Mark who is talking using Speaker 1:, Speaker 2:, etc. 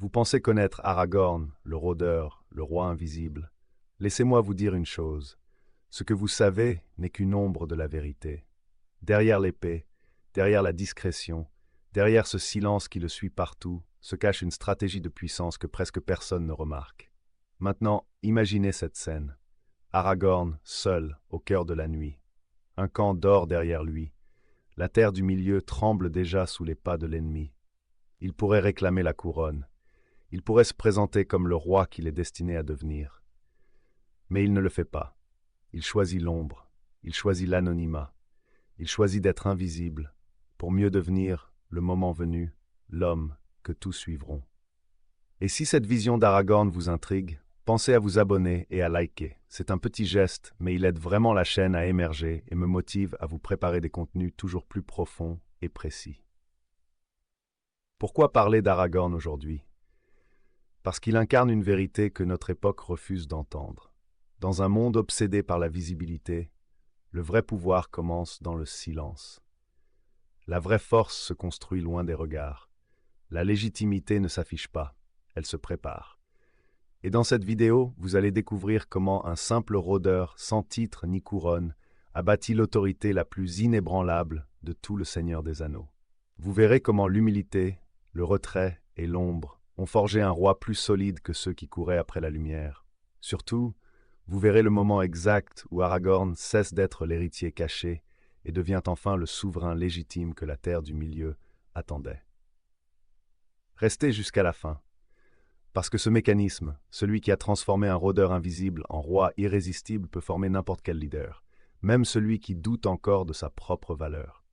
Speaker 1: Vous pensez connaître Aragorn, le rôdeur, le roi invisible. Laissez-moi vous dire une chose. Ce que vous savez n'est qu'une ombre de la vérité. Derrière l'épée, derrière la discrétion, derrière ce silence qui le suit partout, se cache une stratégie de puissance que presque personne ne remarque. Maintenant, imaginez cette scène. Aragorn, seul, au cœur de la nuit. Un camp dort derrière lui. La terre du milieu tremble déjà sous les pas de l'ennemi. Il pourrait réclamer la couronne. Il pourrait se présenter comme le roi qu'il est destiné à devenir. Mais il ne le fait pas. Il choisit l'ombre. Il choisit l'anonymat. Il choisit d'être invisible, pour mieux devenir, le moment venu, l'homme que tous suivront. Et si cette vision d'Aragorn vous intrigue, pensez à vous abonner et à liker. C'est un petit geste, mais il aide vraiment la chaîne à émerger et me motive à vous préparer des contenus toujours plus profonds et précis. Pourquoi parler d'Aragorn aujourd'hui? Parce qu'il incarne une vérité que notre époque refuse d'entendre. Dans un monde obsédé par la visibilité, le vrai pouvoir commence dans le silence. La vraie force se construit loin des regards. La légitimité ne s'affiche pas, elle se prépare. Et dans cette vidéo, vous allez découvrir comment un simple rôdeur, sans titre ni couronne, a bâti l'autorité la plus inébranlable de tout le Seigneur des Anneaux. Vous verrez comment l'humilité, le retrait et l'ombre ont forgé un roi plus solide que ceux qui couraient après la lumière. Surtout, vous verrez le moment exact où Aragorn cesse d'être l'héritier caché et devient enfin le souverain légitime que la terre du milieu attendait. Restez jusqu'à la fin, parce que ce mécanisme, celui qui a transformé un rôdeur invisible en roi irrésistible, peut former n'importe quel leader, même celui qui doute encore de sa propre valeur.